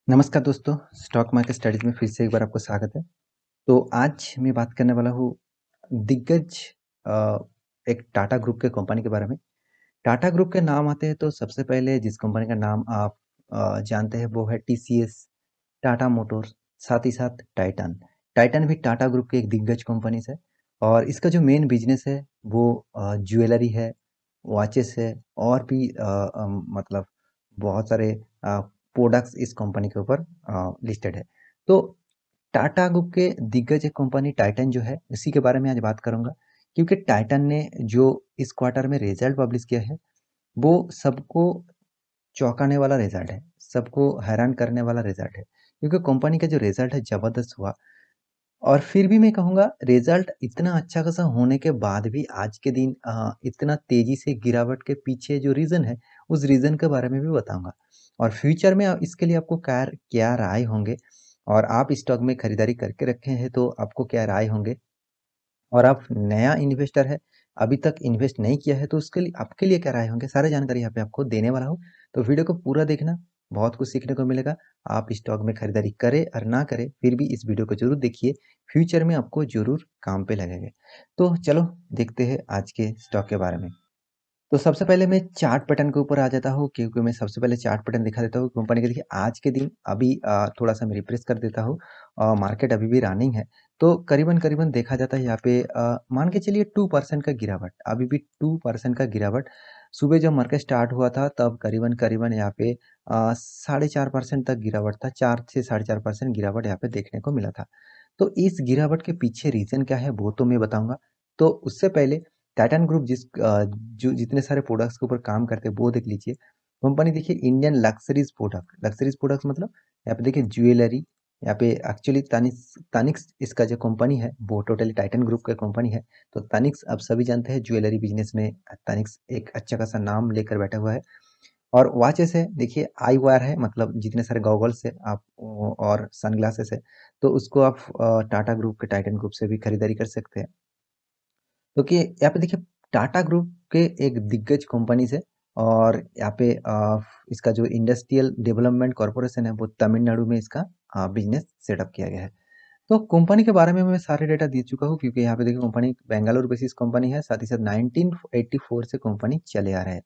नमस्कार दोस्तों, stock market studies में फिर से एक बार आपको स्वागत है। तो आज मैं बात करने वाला हूँ दिग्गज अ, एक टाटा ग्रुप के कंपनी के बारे में। टाटा ग्रुप के नाम आते हैं तो सबसे पहले जिस कंपनी का नाम आप जानते हैं वो है टीसीएस, टाटा मोटर्स, साथ ही साथ टाइटन। टाइटन भी टाटा ग्रुप की एक दिग्गज कंपनी है और इसका जो मेन बिज़नेस है वो ज्वेलरी है, वॉचेस है और भी मतलब बहुत सारे प्रोडक्ट्स इस कंपनी के ऊपर लिस्टेड है। तो टाटा ग्रुप के दिग्गज एक कंपनी टाइटन जो है, इसी के बारे में आज बात करूँगा क्योंकि टाइटन ने जो इस क्वार्टर में रिज़ल्ट पब्लिश किया है, वो सबको चौंकाने वाला रिज़ल्ट है, सबको हैरान करने वाला रिज़ल्ट है। क्योंकि कंपनी का जो रिज़ल्ट है ज़बरदस्त हुआ और फिर भी मैं कहूँगा रिज़ल्ट इतना अच्छा खासा होने के बाद भी आज के दिन इतना तेज़ी से गिरावट के पीछे जो रीज़न है, उस रीज़न के बारे में भी बताऊँगा। और फ्यूचर में इसके लिए आपको क्या क्या राय होंगे और आप स्टॉक में खरीदारी करके रखे हैं तो आपको क्या राय होंगे? और आप नया इन्वेस्टर है, अभी तक इन्वेस्ट नहीं किया है तो उसके लिए आपके लिए क्या राय होंगे? सारी जानकारी यहाँ पे आपको देने वाला हूँ। तो वीडियो को पूरा देखना, बहुत कुछ सीखने को मिलेगा। आप स्टॉक में खरीदारी करें और ना करें, फिर भी इस वीडियो को ज़रूर देखिए, फ्यूचर में आपको ज़रूर काम पे लगेगा। तो चलो देखते हैं आज के स्टॉक के बारे में। तो सबसे पहले मैं चार्ट पैटर्न के ऊपर आ जाता हूँ क्योंकि मैं सबसे पहले चार्ट पैटर्न दिखा देता हूँ कंपनी के। देखिए आज के दिन अभी थोड़ा-सा मैं रिफ्रेश कर देता हूँ। मार्केट अभी भी रनिंग है, तो करीबन-करीबन देखा जाता है यहाँ पे मान के चलिए 2% का गिरावट, अभी भी 2% का गिरावट। सुबह जब मार्केट स्टार्ट हुआ था तब करीबन-करीबन यहाँ पे साढ़े 4% तक गिरावट था, 4 से साढ़े 4% गिरावट यहाँ पे देखने को मिला था। तो इस गिरावट के पीछे रीज़न क्या है वो तो मैं बताऊँगा। तो उससे पहले टाइटन ग्रुप जो जितने सारे प्रोडक्ट्स के ऊपर काम करते हैं वो देख लीजिए। कंपनी देखिए इंडियन लक्ज़रीज़ प्रोडक्ट्स मतलब यहाँ पे देखिए ज्वेलरी, यहाँ पे एक्चुअली तनिष्क इसका जो कंपनी है वो टोटली टाइटन ग्रुप का कंपनी है। तो तनिष्क आप सभी जानते हैं ज्वेलरी बिज़नेस में तनिष्क एक अच्छा खासा नाम लेकर बैठा हुआ है। और वॉचेस है, देखिए आई वायर है मतलब जितने सारे गॉगल्स है आप और सनग्लासेस है, तो उसको आप टाटा ग्रुप के टाइटन ग्रुप से भी खरीदारी कर सकते हैं। क्योंकि यहाँ पे देखिए टाटा ग्रुप के एक दिग्गज कंपनीज है और यहाँ पे इसका जो इंडस्ट्रियल डेवलपमेंट कॉर्पोरेशन है वो तमिलनाडु में इसका बिजनेस सेटअप किया गया है। तो कंपनी के बारे में मैं सारे डेटा दे चुका हूँ क्योंकि यहाँ पे देखिए कंपनी बेंगलुरु बेसिस कंपनी है, साथ ही साथ 1984 से कंपनी चले आ रहे हैं।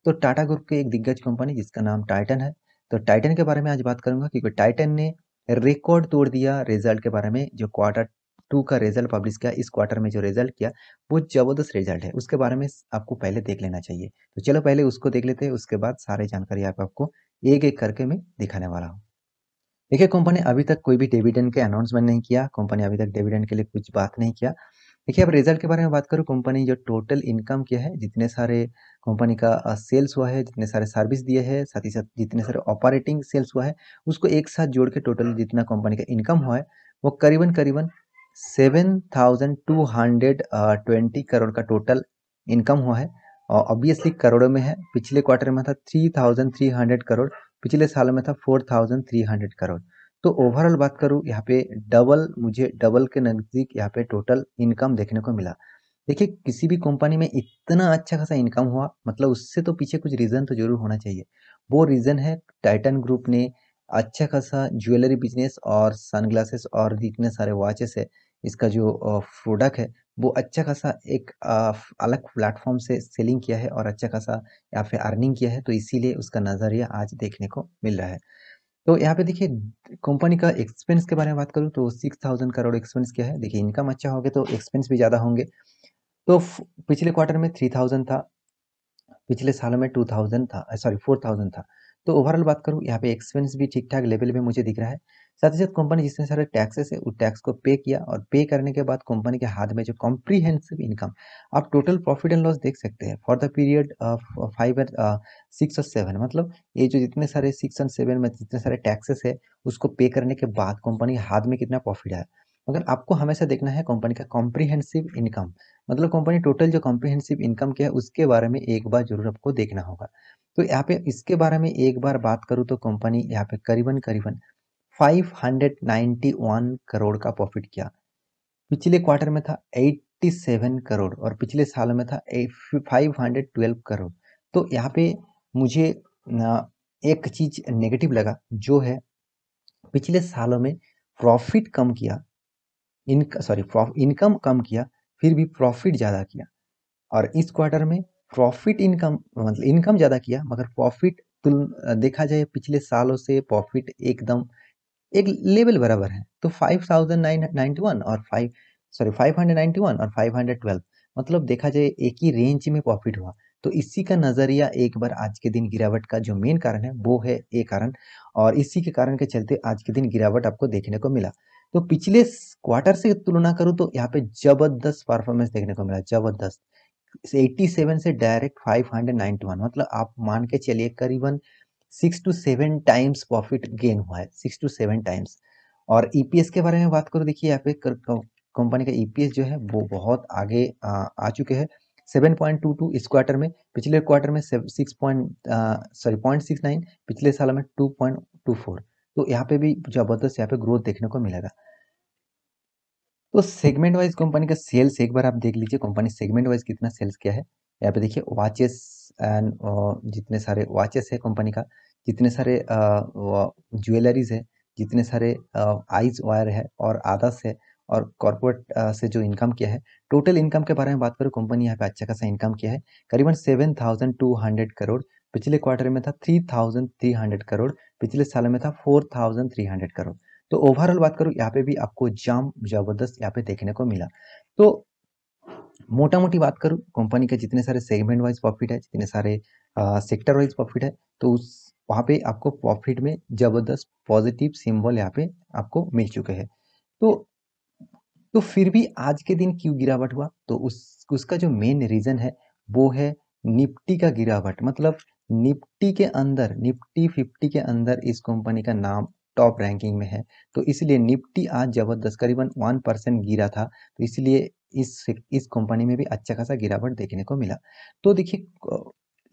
तो टाटा ग्रुप के एक दिग्गज कंपनी जिसका नाम टाइटन है। तो टाइटन के बारे में आज बात करूंगा क्योंकि टाइटन ने रिकॉर्ड तोड़ दिया रिजल्ट के बारे में। जो क्वार्टर टू का रिजल्ट पब्लिश किया, इस क्वार्टर में जो रिजल्ट किया वो जबरदस्त रिजल्ट है। उसके बारे में आपको पहले देख लेना चाहिए। तो चलो पहले उसको देख लेते हैं, उसके बाद सारी जानकारी आपको एक एक करके मैं दिखाने वाला हूँ। देखिए कंपनी अभी तक कोई भी डिविडेंड के अनाउंसमेंट नहीं किया, कंपनी अभी तक डिविडेंड के लिए कुछ बात नहीं किया। देखिए अब रिजल्ट के बारे में बात करूँ, कंपनी जो टोटल इनकम किया है, जितने सारे कंपनी का सेल्स हुआ है, जितने सारे सर्विस दिए हैं, साथ ही साथ जितने सारे ऑपरेटिंग सेल्स हुआ है, उसको एक साथ जोड़ के टोटल जितना कंपनी का इनकम हुआ है वो करीबन-करीबन 7220 करोड़ का टोटल इनकम हुआ है। और ऑब्वियसली करोड़ों में है। पिछले क्वार्टर में था 3300 करोड़, पिछले साल में था 4300 करोड़। तो ओवरऑल बात करूँ यहाँ पे मुझे डबल के नज़दीक यहाँ पे टोटल इनकम देखने को मिला। देखिए किसी भी कंपनी में इतना अच्छा खासा इनकम हुआ मतलब उससे तो पीछे कुछ रीज़न तो ज़रूर होना चाहिए। वो रीज़न है टाइटन ग्रुप ने अच्छा खासा ज्वेलरी बिज़नेस और सनग्लासेस और जितने सारे वॉचेस है, इसका जो प्रोडक्ट है वो अच्छा खासा एक अलग प्लेटफ़ॉर्म से सेलिंग किया है और अच्छा खासा यहाँ पे अर्निंग किया है, तो इसीलिए उसका नज़रिया आज देखने को मिल रहा है। तो यहाँ पे देखिए कंपनी का एक्सपेंस के बारे में बात करूँ तो 6000 करोड़ एक्सपेंस किया है। देखिए इनकम अच्छा होगा तो एक्सपेंस भी ज़्यादा होंगे। तो पिछले क्वार्टर में 3000 था, पिछले सालों में 2000 था, सॉरी 4000 था। तो ओवरऑल बात करूँ यहाँ पे एक्सपेंस भी ठीक-ठाक लेवल में मुझे दिख रहा है। साथ ही साथ कंपनी जितने सारे टैक्सेस है, उस टैक्स को पे किया और पे करने के बाद कंपनी के हाथ में जो कॉम्प्रिहेंसिव इनकम, आप टोटल प्रॉफिट एंड लॉस देख सकते हैं for the period of 5 and 6 और 7 मतलब ये जो जितने सारे 6 एंड 7 में जितने सारे टैक्सेस है, उसको पे करने के बाद कंपनी के हाथ में कितना प्रॉफिट आया। मगर आपको हमेशा देखना है कंपनी का कॉम्प्रिहेंसिव इनकम, मतलब कंपनी टोटल जो कॉम्प्रिहेंसिव इनकम क्या है उसके बारे में एक बार ज़रूर आपको देखना होगा। तो यहाँ पे इसके बारे में एक बार बात करूँ तो कंपनी यहाँ पे करीबन-करीबन 591 करोड़ का प्रॉफिट किया। पिछले क्वार्टर में था 87 करोड़ और पिछले साल में था 512 करोड़। तो यहाँ पे मुझे एक चीज़ नेगेटिव लगा जो है पिछले सालों में प्रॉफिट कम किया, इनकम कम किया, फिर भी प्रॉफिट ज़्यादा किया। और इस क्वार्टर में प्रॉफिट इनकम मतलब इनकम ज़्यादा किया, मगर प्रॉफिट देखा जाए पिछले सालों से प्रॉफिट एकदम एक लेवल बराबर है। तो 5,991 और 591 और 512, मतलब देखा जाए एक ही रेंज में प्रॉफिट हुआ। तो इसी का नज़रिया एक बार आज के दिन गिरावट का जो मेन कारण है वो है ये कारण, और इसी के कारण के चलते आज के दिन गिरावट आपको देखने को मिला। तो पिछले क्वार्टर से तुलना करूँ तो यहाँ पे जबरदस्त परफॉर्मेंस देखने को मिला, जबरदस्त। 87 से डायरेक्ट 591, मतलब आप मान के चलिए करीबन 6 टू 7 टाइम्स प्रॉफिट गेन हुआ है, 6 टू 7 टाइम्स। और ईपीएस के बारे में बात करो, देखिए यहाँ पे कंपनी का ईपीएस जो है वो बहुत आगे आ चुके हैं। 7.22 इस क्वार्टर में, पिछले क्वार्टर में 0.69, पिछले साल में 2.24। तो यहाँ पे भी जबरदस्त यहाँ पे ग्रोथ देखने को मिलेगा। तो सेगमेंट वाइज कंपनी का सेल्स एक बार आप देख लीजिए, कंपनी सेगमेंट वाइज कितना सेल्स किया है। यहाँ पे देखिए वॉचेस एंड जितने सारे वॉचेस है कंपनी का, जितने सारे ज्वेलरीज है, जितने सारे आइज वायर है और आदर्श है, और कॉर्पोरेट से जो इनकम किया है। टोटल इनकम के बारे में बात करूँ, कंपनी यहाँ पे अच्छा खासा इनकम किया है, करीबन 7,200 करोड़। पिछले क्वार्टर में था 3,300 करोड़, पिछले साल में था 4,300 करोड़। तो ओवरऑल बात करूँ यहाँ पे भी आपको जाम जबरदस्त यहाँ पे देखने को मिला। तो मोटा मोटी बात करूँ, कंपनी के जितने सारे सेगमेंट वाइज प्रॉफिट है, जितने सारे सेक्टर वाइज प्रॉफिट है, तो उस वहाँ पे आपको प्रॉफिट में जबरदस्त पॉजिटिव सिंबल यहाँ पे आपको मिल चुके हैं। तो फिर भी आज के दिन क्यों गिरावट हुआ, तो उसका जो मेन रीजन है वो है निफ्टी का गिरावट। मतलब निफ्टी के अंदर, निफ्टी 50 के अंदर इस कंपनी का नाम टॉप रैंकिंग में है, तो इसलिए निफ्टी आज जबरदस्त करीबन 1% गिरा था, तो इसलिए इस कंपनी में भी अच्छा खासा गिरावट देखने को मिला। तो देखिए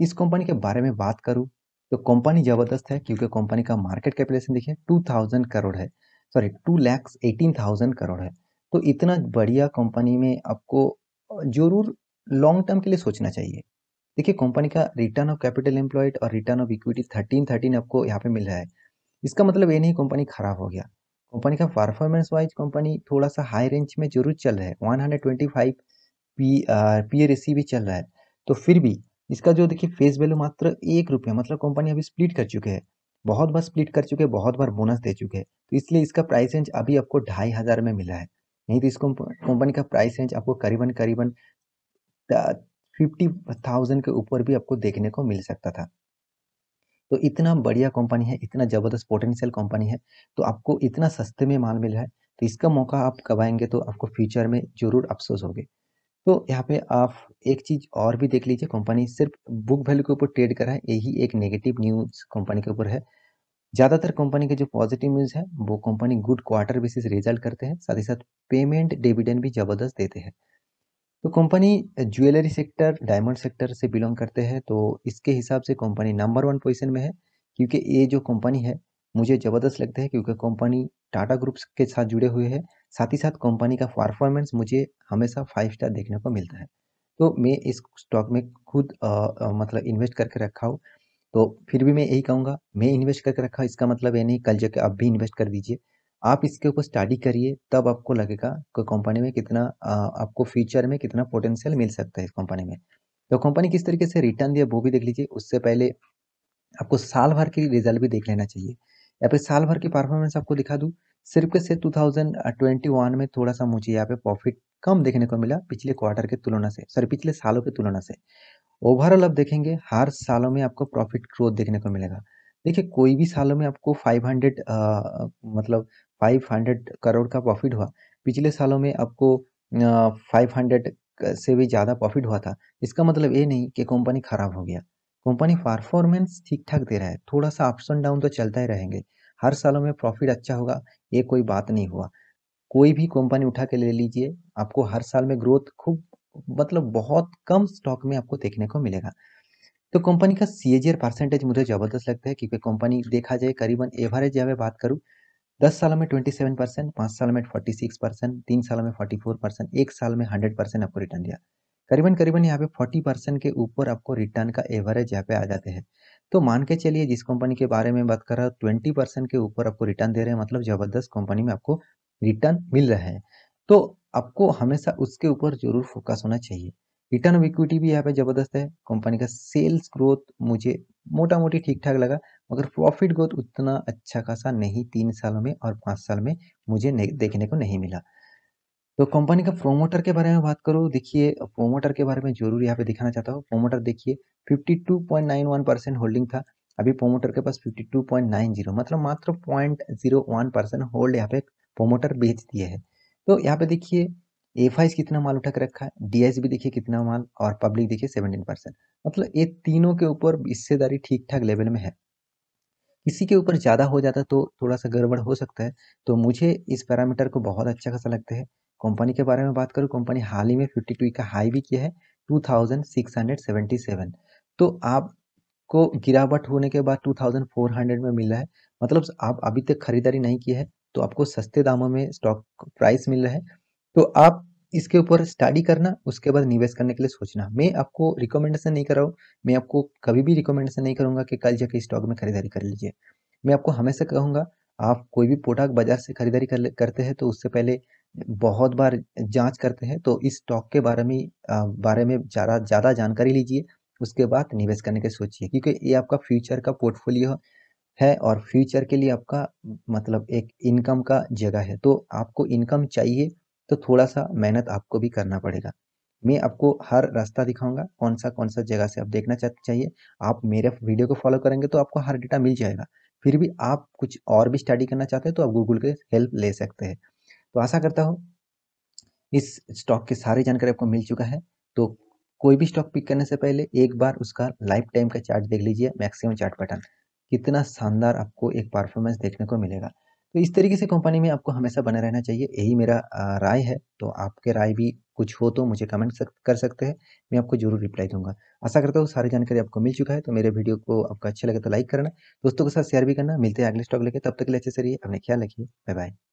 इस कंपनी के बारे में बात करूं तो कंपनी जबरदस्त है, क्योंकि कंपनी का मार्केट कैपिटलाइजेशन देखिए 2000 करोड़ है, सॉरी 2,18,000 करोड़ है। तो इतना बढ़िया कंपनी में आपको जरूर लॉन्ग टर्म के लिए सोचना चाहिए। देखिए कंपनी का रिटर्न ऑफ कैपिटल एम्प्लॉयड और रिटर्न ऑफ इक्विटी 13 आपको यहाँ पे मिल रहा है। इसका मतलब ये नहीं कंपनी खराब हो गया। कंपनी का परफॉर्मेंस वाइज कंपनी थोड़ा सा हाई रेंज में जरूर चल रहा है, 125 पी रेसी भी चल रहा है। तो फिर भी इसका जो देखिए फेस वैल्यू मात्र ₹1, मतलब कंपनी अभी स्प्लिट कर चुके हैं, बहुत बार स्प्लिट कर चुके हैं, बहुत बार बोनस दे चुके हैं, तो इसलिए इसका प्राइस रेंज अभी आपको 2,500 में मिला है। नहीं तो इस कंपनी का प्राइस रेंज आपको करीबन करीबन 50,000 के ऊपर भी आपको देखने को मिल सकता था। तो इतना बढ़िया कंपनी है, इतना जबरदस्त पोटेंशियल कंपनी है, तो आपको इतना सस्ते में माल मिल रहा है, तो इसका मौका आप गवाएंगे तो आपको फ्यूचर में जरूर अफसोस होगे। तो यहाँ पे आप एक चीज और भी देख लीजिए, कंपनी सिर्फ बुक वैल्यू के ऊपर ट्रेड कर रहा है, यही एक नेगेटिव न्यूज कंपनी के ऊपर है। ज्यादातर कंपनी के जो पॉजिटिव न्यूज है वो company good quarter basis result करते हैं, साथ ही साथ पेमेंट डिविडेंड भी जबरदस्त देते हैं। तो company jewellery sector, diamond sector से बिलोंग करते हैं, तो इसके हिसाब से कंपनी नंबर 1 पोजीशन में है। क्योंकि ये जो कंपनी है मुझे जबरदस्त लगता है, क्योंकि कंपनी टाटा ग्रुप्स के साथ जुड़े हुए हैं, साथ ही साथ कंपनी का परफॉर्मेंस मुझे हमेशा 5 स्टार देखने को मिलता है। तो मैं इस स्टॉक में खुद मतलब इन्वेस्ट करके रखा हूँ। तो फिर भी मैं यही कहूँगा, मैं इन्वेस्ट करके रखा, इसका मतलब ये नहीं कल जाके आप भी इन्वेस्ट कर दीजिए। आप इसके ऊपर स्टडी करिए, तब आपको लगेगा कि कंपनी में कितना आपको फ्यूचर में कितना पोटेंशियल मिल सकता है इस कंपनी में। तो कंपनी किस तरीके से रिटर्न दिया वो भी देख लीजिए, उससे पहले आपको साल भर की रिजल्ट भी देख लेना चाहिए। यहाँ पे साल भर की परफॉर्मेंस आपको दिखा दूँ, सिर्फ के सिर्फ 2021 में थोड़ा सा मुझे यहाँ पे प्रॉफिट कम देखने को मिला पिछले क्वार्टर के तुलना से, सॉरी पिछले सालों की तुलना से। ओवरऑल आप देखेंगे हर सालों में आपको प्रॉफिट ग्रोथ देखने को मिलेगा। देखिए कोई भी सालों में आपको 500 मतलब 500 करोड़ का प्रॉफिट हुआ, पिछले सालों में आपको 500 से भी ज़्यादा प्रॉफिट हुआ था। इसका मतलब ये नहीं कि कंपनी खराब हो गया, कंपनी परफॉर्मेंस ठीक ठाक दे रहा है, थोड़ा सा अप्स एंड डाउन तो चलता ही रहेंगे। हर सालों में प्रॉफिट अच्छा होगा ये कोई बात नहीं हुआ। कोई भी कंपनी उठा के ले लीजिए, आपको हर साल में ग्रोथ खूब, मतलब बहुत कम स्टॉक में आपको देखने को मिलेगा। तो कंपनी का सीएजीआर परसेंटेज मुझे जबरदस्त लगता है, क्योंकि कंपनी देखा जाए करीबन एवरेज अगर बात करूँ, 10 सालों में 27%, 5 साल में 46%, 3 सालों में 44%, 1 साल में 100% आपको रिटर्न दिया। करीबन करीबन यहाँ पे 40% के ऊपर आपको रिटर्न का एवरेज यहाँ पे आ जाते हैं। तो मान के चलिए जिस कंपनी के बारे में बात कर रहा हूँ 20% के ऊपर आपको रिटर्न दे रहे हैं, मतलब ज़बरदस्त कंपनी में आपको रिटर्न मिल रहा है। तो आपको हमेशा उसके ऊपर ज़रूर फोकस होना चाहिए। रिटर्न ऑफ इक्विटी भी यहाँ पे ज़बरदस्त है। कंपनी का सेल्स ग्रोथ मुझे मोटा-मोटी ठीक-ठाक लगा, मगर प्रॉफिट ग्रोथ उतना अच्छा खासा नहीं 3 सालों में और 5 साल में मुझे नहीं देखने को नहीं मिला। तो कंपनी का प्रोमोटर के बारे में बात करूँ, देखिए प्रोमोटर के बारे में ज़रूर यहाँ पे दिखाना चाहता हूँ। प्रोमोटर देखिए 52.91% होल्डिंग था, अभी प्रोमोटर के पास 52.90, मतलब मात्र 0.01% होल्ड यहाँ पे प्रोमोटर बेच दिए है। तो यहाँ पे देखिए एफआईज कितना माल उठा के रखा है, डीएस भी देखिए कितना माल, और पब्लिक देखिए 17%, मतलब ये तीनों के ऊपर हिस्सेदारी ठीक ठाक लेवल में है। किसी के ऊपर ज़्यादा हो जाता तो थोड़ा-सा गड़बड़ हो सकता है, तो मुझे इस पैरामीटर को बहुत अच्छा खासा लगता है। कंपनी के बारे में बात करूँ, कंपनी हाल ही में 52 का हाई भी किया है 2677, तो आपको गिरावट होने के बाद 2400 में मिल रहा है, मतलब आप अभी तक खरीदारी नहीं की है, तो आपको सस्ते दामों में स्टॉक प्राइस मिल रहा है, तो आप इसके ऊपर स्टडी करना, उसके बाद निवेश करने के लिए सोचना। मैं आपको रिकमेंडेशन नहीं कर रहा हूँ, मैं आपको कभी भी रिकमेंडेशन नहीं करूँगा कि कल जाके स्टॉक में खरीदारी कर लीजिए। मैं आपको हमेशा कहूँगा, आप कोई भी प्रोडक्ट बाज़ार से खरीदारी करते हैं तो उससे पहले बहुत बार जाँच करते हैं, तो इस स्टॉक के बारे में ज़्यादा ज़्यादा जानकारी लीजिए, उसके बाद निवेश करने की सोचिए, क्योंकि ये आपका फ्यूचर का पोर्टफोलियो है और फ्यूचर के लिए आपका मतलब एक इनकम का जगह है। तो आपको इनकम चाहिए तो थोड़ा-सा मेहनत आपको भी करना पड़ेगा। मैं आपको हर रास्ता दिखाऊँगा, कौन-सा जगह से आप देखना चाहिए। आप मेरे वीडियो को फ़ॉलो करेंगे तो आपको हर डेटा मिल जाएगा। फिर भी आप कुछ और भी स्टडी करना चाहते हैं तो आप गूगल के हेल्प ले सकते हैं। तो आशा करता हूँ इस स्टॉक की सारी जानकारी आपको मिल चुका है। तो कोई भी स्टॉक पिक करने से पहले एक बार उसका लाइफ टाइम का चार्ट देख लीजिए, मैक्सिमम चार्ट पैटर्न। कितना शानदार आपको एक परफॉर्मेंस देखने को मिलेगा। तो इस तरीके से कंपनी में आपको हमेशा बना रहना चाहिए, यही मेरा राय है। तो आपके राय भी कुछ हो तो मुझे कमेंट कर सकते हैं, मैं आपको ज़रूर रिप्लाई दूँगा। आशा करता हूँ सारी जानकारी आपको मिल चुका है, तो मेरे वीडियो को आपको अच्छा लगे तो लाइक करना, दोस्तों के साथ शेयर भी करना। मिलते हैं अगले स्टॉक लेके, तब तक के लिए अच्छे से रहिए, अपना ख्याल रखिए। Bye bye.